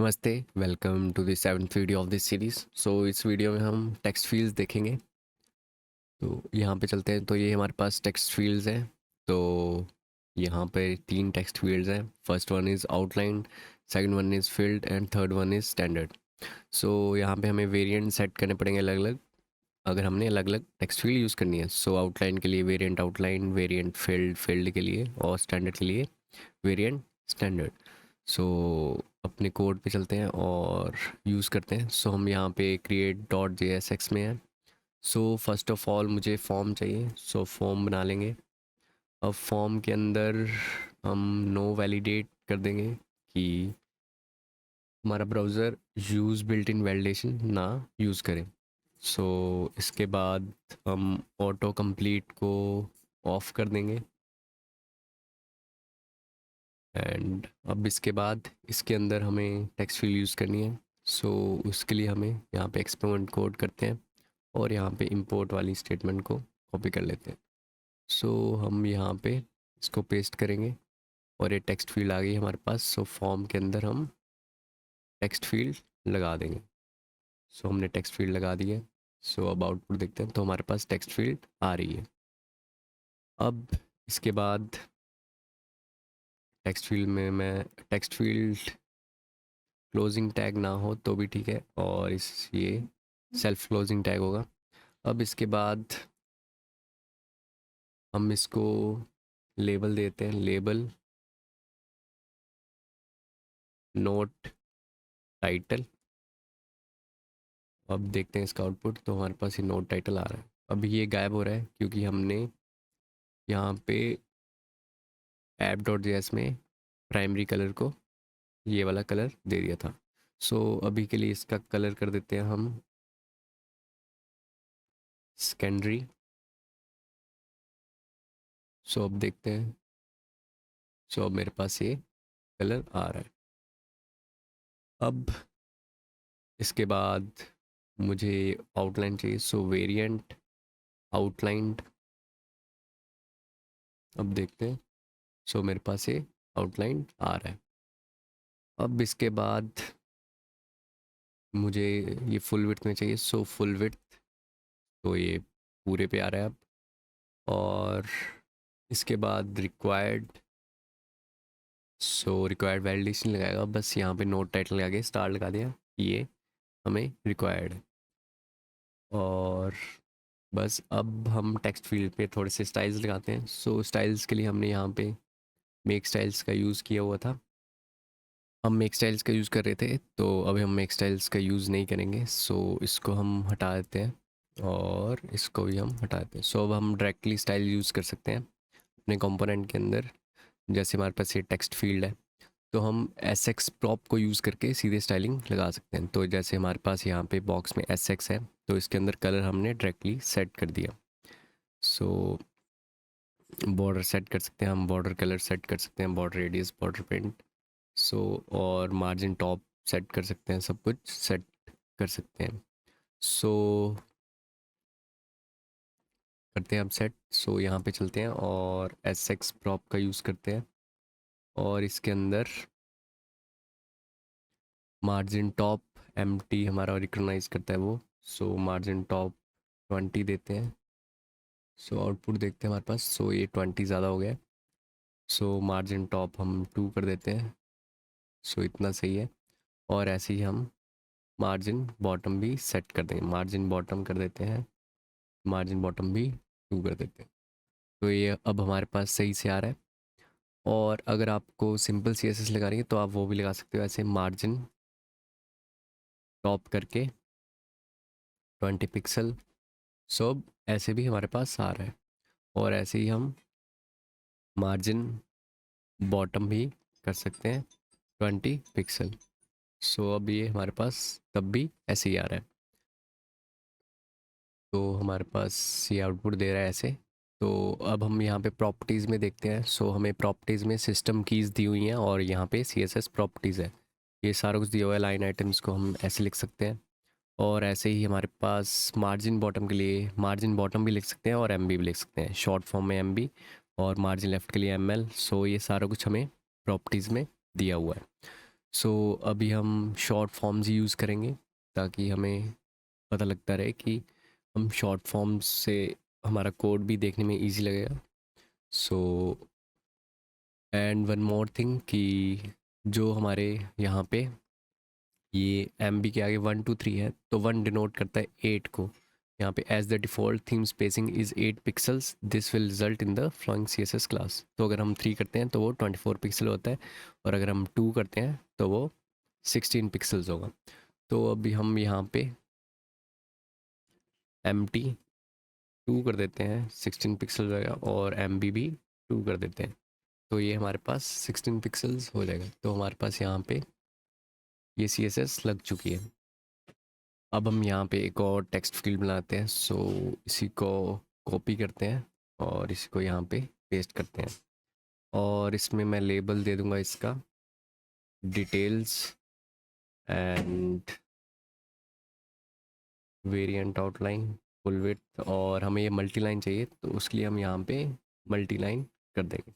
नमस्ते, welcome to the 7th video of this series. इस video में हम टेक्स्ट फील्ड्स देखेंगे। तो यहाँ पे चलते हैं। तो ये हमारे पास टेक्स्ट फील्ड्स हैं। तो यहाँ पे 3 टेक्स्ट फील्ड्स हैं। First one is outline, second one is field and third one is standard. यहाँ पे हमें वेरिएंट सेट करने पड़ेंगे अलग अलग, अगर हमने अलग अलग टेक्स्ट फील्ड यूज़ करनी है। आउटलाइन के लिए variant outline, variant field field के लिए, और स्टैंडर्ड के लिए वेरिएंट स्टैंडर्ड। सो अपने कोड पे चलते हैं और यूज़ करते हैं। हम यहाँ पे क्रिएट डॉट JSX में है। फर्स्ट ऑफ ऑल मुझे फॉर्म चाहिए। फॉर्म बना लेंगे। अब फॉर्म के अंदर हम नो वैलिडेट कर देंगे कि हमारा browser use built in validation ना यूज़ करें। इसके बाद हम ऑटो कंप्लीट को ऑफ़ कर देंगे। एंड अब इसके बाद इसके अंदर हमें टेक्स्ट फील्ड यूज़ करनी है। उसके लिए हमें यहाँ पे एक्सपेरिमेंट कोड करते हैं और यहाँ पे इंपोर्ट वाली स्टेटमेंट को कॉपी कर लेते हैं। हम यहाँ पे इसको पेस्ट करेंगे और ये टेक्स्ट फील्ड आ गई हमारे पास। फॉर्म के अंदर हम टेक्स्ट फील्ड लगा देंगे। हमने टेक्स्ट फील्ड लगा दी है। अब आउटपुट देखते हैं। तो हमारे पास टेक्स्ट फील्ड आ रही है। अब इसके बाद टेक्स्ट फील्ड में मैं टेक्स्ट फील्ड क्लोजिंग टैग ना हो तो भी ठीक है, और ये सेल्फ क्लोजिंग टैग होगा। अब इसके बाद हम इसको लेबल देते हैं, लेबल नोट टाइटल। अब देखते हैं इसका आउटपुट। तो हमारे पास ये नोट टाइटल आ रहा है। अब ये गायब हो रहा है क्योंकि हमने यहाँ पे app.js में प्राइमरी कलर को ये वाला कलर दे दिया था। अभी के लिए इसका कलर कर देते हैं हम सेकेंडरी। अब देखते हैं। अब मेरे पास ये कलर आ रहा है। अब इसके बाद मुझे आउटलाइन चाहिए। Variant outlined. अब देखते हैं। मेरे पास ये आउटलाइन आ रहा है। अब इसके बाद मुझे ये फुल विड्थ में चाहिए। फुल विड्थ, तो ये पूरे पे आ रहा है अब। और इसके बाद रिक्वायर्ड। रिक्वायर्ड वैलिडेशन लगाएगा। बस यहाँ पे नोट टाइटल लगा के स्टार लगा दिया, ये हमें रिक्वायर्ड है। और बस अब हम टेक्स्ट फील्ड पे थोड़े से स्टाइल्स लगाते हैं। स्टाइल्स के लिए हमने यहाँ पे मेक स्टाइल्स का यूज़ किया हुआ था। हम मेक स्टाइल्स का यूज़ कर रहे थे, तो अभी हम मेक स्टाइल्स का यूज़ नहीं करेंगे। इसको हम हटा देते हैं और इसको भी हम हटा देते हैं। अब हम डायरेक्टली स्टाइल यूज़ कर सकते हैं अपने कंपोनेंट के अंदर। जैसे हमारे पास ये टेक्स्ट फील्ड है, तो हम SX प्रॉप को यूज़ करके सीधे स्टाइलिंग लगा सकते हैं। तो जैसे हमारे पास यहाँ पे बॉक्स में SX है, तो इसके अंदर कलर हमने डायरेक्टली सेट कर दिया। बॉर्डर सेट कर सकते हैं हम, बॉर्डर कलर सेट कर सकते हैं, बॉर्डर रेडियस, बॉर्डर प्रिंट। और मार्जिन टॉप सेट कर सकते हैं, सब कुछ सेट कर सकते हैं। करते हैं अब सेट। यहाँ पे चलते हैं और SX प्रॉप का यूज़ करते हैं और इसके अंदर मार्जिन टॉप MT हमारा रिकॉग्नाइज करता है वो। मार्जिन टॉप 20 देते हैं। आउटपुट देखते हैं हमारे पास। ये 20 ज़्यादा हो गया। मार्जिन टॉप हम 2 कर देते हैं। इतना सही है। और ऐसे ही हम मार्जिन बॉटम भी सेट कर देंगे। मार्जिन बॉटम कर देते हैं, मार्जिन बॉटम भी 2 कर देते हैं। तो ये अब हमारे पास सही से आ रहा है। और अगर आपको सिंपल CSS लगा रही है तो आप वो भी लगा सकते हो, ऐसे मार्जिन टॉप करके 20 पिक्सल। अब ऐसे भी हमारे पास आ रहा है। और ऐसे ही हम मार्जिन बॉटम भी कर सकते हैं 20 पिक्सल। अब ये हमारे पास तब भी ऐसे ही आ रहा है। तो हमारे पास ये आउटपुट दे रहा है ऐसे। तो अब हम यहाँ पे प्रॉपर्टीज़ में देखते हैं। हमें प्रॉपर्टीज़ में सिस्टम कीज़ दी हुई हैं और यहाँ पे CSS प्रॉपर्टीज़ है। ये सारा कुछ दिया हुआ है। लाइन आइटम्स को हम ऐसे लिख सकते हैं। और ऐसे ही हमारे पास मार्जिन बॉटम के लिए मार्जिन बॉटम भी लिख सकते हैं और MB भी लिख सकते हैं, शॉर्ट फॉर्म में MB। और मार्जिन लेफ़्ट के लिए ML। ये सारा कुछ हमें प्रॉपर्टीज़ में दिया हुआ है। सो अभी हम शॉर्ट फॉर्म्स यूज़ करेंगे ताकि हमें पता लगता रहे कि हम शॉर्ट फॉर्म्स से हमारा कोड भी देखने में इजी लगेगा। So and one more thing कि जो हमारे यहाँ पे ये एम बी के आगे 1 2 3 है, तो 1 डिनोट करता है 8 को। यहाँ पे as the default theme spacing is 8 pixels this will result in the flowing C S S class. तो अगर हम 3 करते हैं तो वो 24 पिक्सल होता है, और अगर हम 2 करते हैं तो वो 16 पिक्सल्स होगा। तो अभी हम यहाँ पे एम टी 2 कर देते हैं, 16 पिक्सल हो जाएगा, और एम बी भी 2 कर देते हैं, तो ये हमारे पास 16 पिक्सल्स हो जाएगा। तो हमारे पास यहाँ पे ये सी एस एस लग चुकी है। अब हम यहाँ पे एक और टेक्स्ट फील्ड बनाते हैं। सो इसी को कॉपी करते हैं और इसी को यहाँ पे पेस्ट करते हैं, और इसमें मैं लेबल दे दूँगा इसका details end variant outline full width. और हमें ये मल्टी लाइन चाहिए, तो उसके लिए हम यहाँ पे मल्टी लाइन कर देंगे।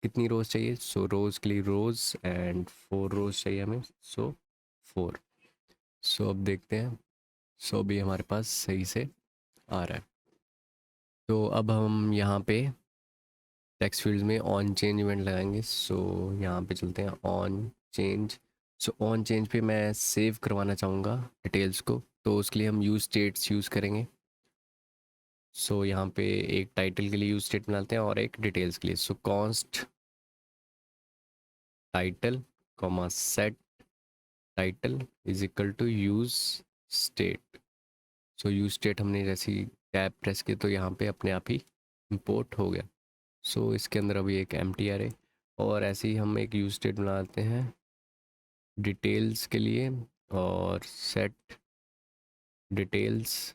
कितनी रोज़ चाहिए? सो रोज़ के लिए रोज़ एंड 4 रोज़ चाहिए हमें, सो 4। सो अब देखते हैं। सो अभी हमारे पास सही से आ रहा है। तो अब हम यहाँ पे टेक्स्ट फील्ड में ऑन चेंज इवेंट लगाएंगे। सो यहाँ पे चलते हैं on change. So on change पे मैं सेव करवाना चाहूँगा डिटेल्स को, तो उसके लिए हम यूज़ स्टेट्स यूज़ करेंगे। सो यहाँ पे एक टाइटल के लिए यूज़ स्टेट बनाते हैं और एक डिटेल्स के लिए। So const title comma set title is equal to use state. So use state हमने जैसी टैब प्रेस की तो यहाँ पे अपने आप ही इंपोर्ट हो गया। सो इसके अंदर अभी एक एम्प्टी अरे, और ऐसे ही हम एक यूज स्टेट बनाते हैं डिटेल्स के लिए, और set details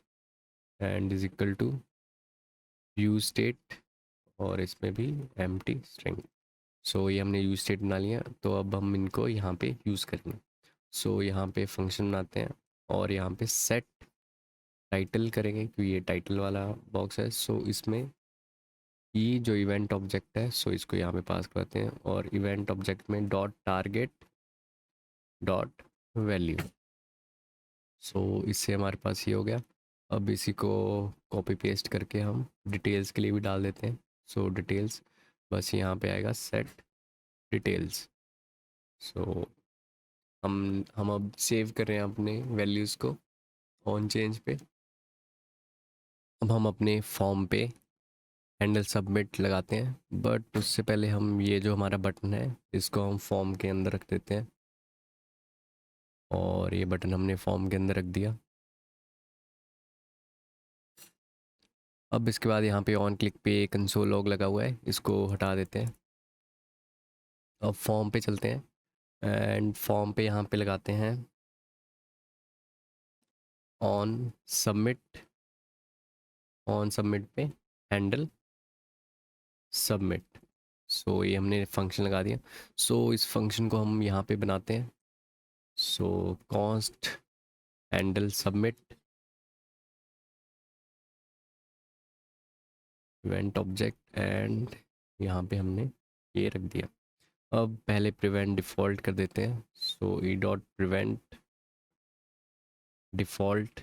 and is equal to use state, और इसमें भी एम्प्टी स्ट्रिंग। सो ये हमने यूज स्टेट बना लिया, तो अब हम इनको यहाँ पे यूज़ करेंगे। सो यहाँ पे फंक्शन बनाते हैं और यहाँ पे सेट टाइटल करेंगे क्योंकि ये टाइटल वाला बॉक्स है। सो इसमें ये जो इवेंट ऑब्जेक्ट है, सो इसको यहाँ पे पास करते हैं, और इवेंट ऑब्जेक्ट में डॉट टारगेट डॉट वैल्यू। सो इससे हमारे पास ये हो गया। अब इसी को कॉपी पेस्ट करके हम डिटेल्स के लिए भी डाल देते हैं। सो डिटेल्स बस यहाँ पे आएगा सेट डिटेल्स। सो हम अब सेव कर रहे हैं अपने वैल्यूज़ को ऑन चेंज पे। अब हम अपने फॉर्म पे हैंडल सबमिट लगाते हैं, बट उससे पहले हम ये जो हमारा बटन है इसको हम फॉर्म के अंदर रख देते हैं, और ये बटन हमने फॉर्म के अंदर रख दिया। अब इसके बाद यहाँ पे ऑन क्लिक पे कंसोल लॉग लगा हुआ है, इसको हटा देते हैं। अब फॉर्म पे चलते हैं एंड फॉर्म पे यहाँ पे लगाते हैं ऑन सबमिट। ऑन सबमिट पे हैंडल सबमिट। सो ये हमने फंक्शन लगा दिया। सो इस फंक्शन को हम यहाँ पे बनाते हैं। सो const handle submit event object, and यहाँ पे हमने ये रख दिया। अब पहले प्रिवेंट डिफ़ॉल्ट कर देते हैं। सो ई डॉट प्रिवेंट डिफ़ॉल्ट।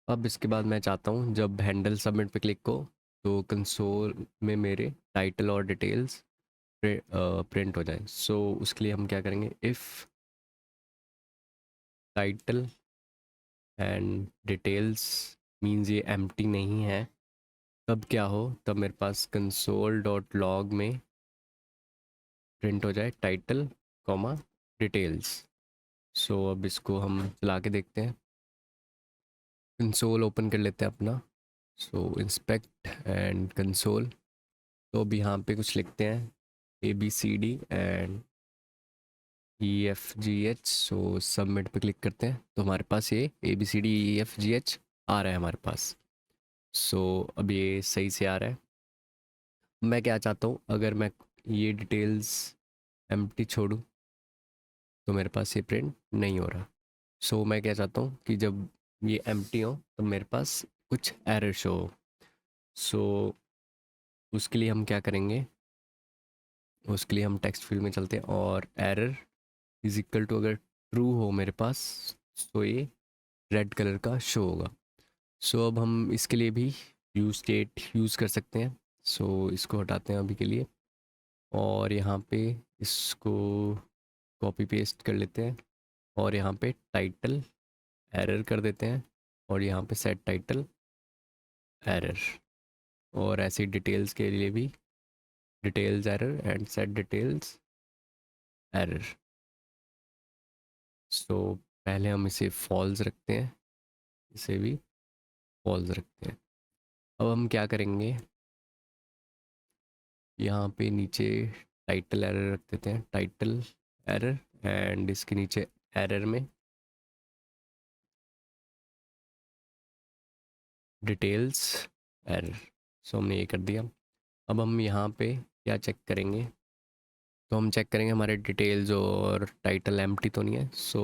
अब इसके बाद मैं चाहता हूँ जब हैंडल सबमिट पे क्लिक हो तो कंसोल में मेरे टाइटल और डिटेल्स प्रिंट हो जाए। सो उसके लिए हम क्या करेंगे, if title and details means ये एम्प्टी नहीं है, तब क्या हो, तब मेरे पास कंसोल डॉट लॉग में प्रिंट हो जाए टाइटल कॉमा डिटेल्स। सो अब इसको हम चला के देखते हैं। कंसोल ओपन कर लेते हैं अपना। सो इंस्पेक्ट एंड कंसोल। तो अब यहाँ पे कुछ लिखते हैं ABCD and EFGH। So submit पे क्लिक करते हैं तो हमारे पास ये ABCD EFGH आ रहा है हमारे पास। सो अब ये सही से आ रहा है। मैं क्या चाहता हूँ, अगर मैं ये डिटेल्स एम्प्टी छोड़ूँ तो मेरे पास ये प्रिंट नहीं हो रहा। सो मैं क्या चाहता हूँ कि जब ये एम्प्टी हो तो मेरे पास कुछ एरर शो हो। सो उसके लिए हम क्या करेंगे, उसके लिए हम टेक्स्ट फील्ड में चलते हैं और एरर इज इक्वल टू, अगर ट्रू हो मेरे पास तो ये रेड कलर का शो होगा। सो अब हम इसके लिए भी यूज स्टेट यूज़ कर सकते हैं। सो इसको हटाते हैं अभी के लिए और यहाँ पे इसको कॉपी पेस्ट कर लेते हैं और यहाँ पे टाइटल एरर कर देते हैं और यहाँ पे सेट टाइटल एरर, और ऐसे डिटेल्स के लिए भी details error and set details error. So पहले हम इसे फॉल्स रखते हैं, इसे भी फॉल्स रखते हैं। अब हम क्या करेंगे, यहाँ पे नीचे टाइटल एरर रख देते हैं, टाइटल एरर, एंड इसके नीचे एरर में डिटेल्स एरर। सो हमने ये कर दिया। अब हम यहाँ पे क्या चेक करेंगे, तो हम चेक करेंगे हमारे डिटेल्स और टाइटल एम्प्टी तो नहीं है। सो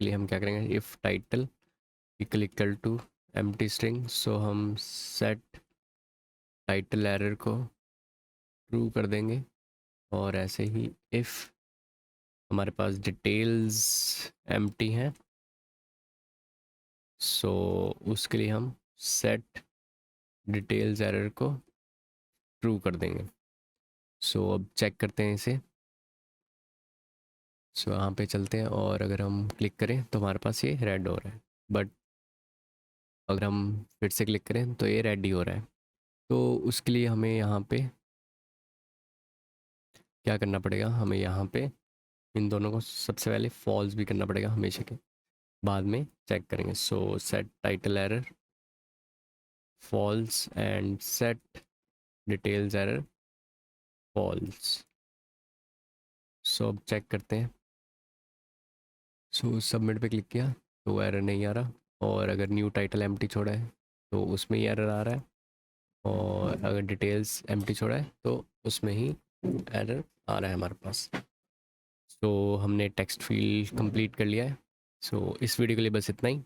लिए हम क्या करेंगे, if title equal to empty string, so हम सेट टाइटल एरर को ट्रू कर देंगे और ऐसे ही इफ़ हमारे पास डिटेल्स एम्प्टी हैं, सो उसके लिए हम सेट डिटेल्स एरर को ट्रू कर देंगे। सो अब चेक करते हैं इसे। सो यहाँ पे चलते हैं और अगर हम क्लिक करें तो हमारे पास ये रेड हो रहा है, बट अगर हम फिर से क्लिक करें तो ये रेड ही हो रहा है। तो उसके लिए हमें यहाँ पे क्या करना पड़ेगा, हमें यहाँ पे इन दोनों को सबसे पहले फॉल्स भी करना पड़ेगा हमेशा के, बाद में चेक करेंगे। So set title error false and set details error false. So अब चेक करते हैं। सो सबमिट पे क्लिक किया तो एरर नहीं आ रहा, और अगर न्यू टाइटल एम्प्टी छोड़ा है तो उसमें ही एरर आ रहा है, और अगर डिटेल्स एम्प्टी छोड़ा है तो उसमें ही एरर आ रहा है हमारे पास। सो हमने टेक्स्ट फील्ड कंप्लीट कर लिया है। सो इस वीडियो के लिए बस इतना ही,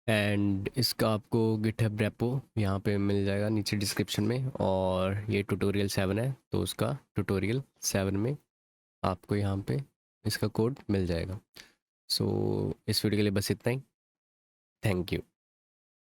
एंड इसका आपको गिटहब रेपो यहाँ पे मिल जाएगा नीचे डिस्क्रिप्शन में, और ये ट्यूटोरियल 7 है तो उसका ट्यूटोरियल 7 में आपको यहाँ पे इसका कोड मिल जाएगा। सो इस वीडियो के लिए बस इतना ही। Thank you.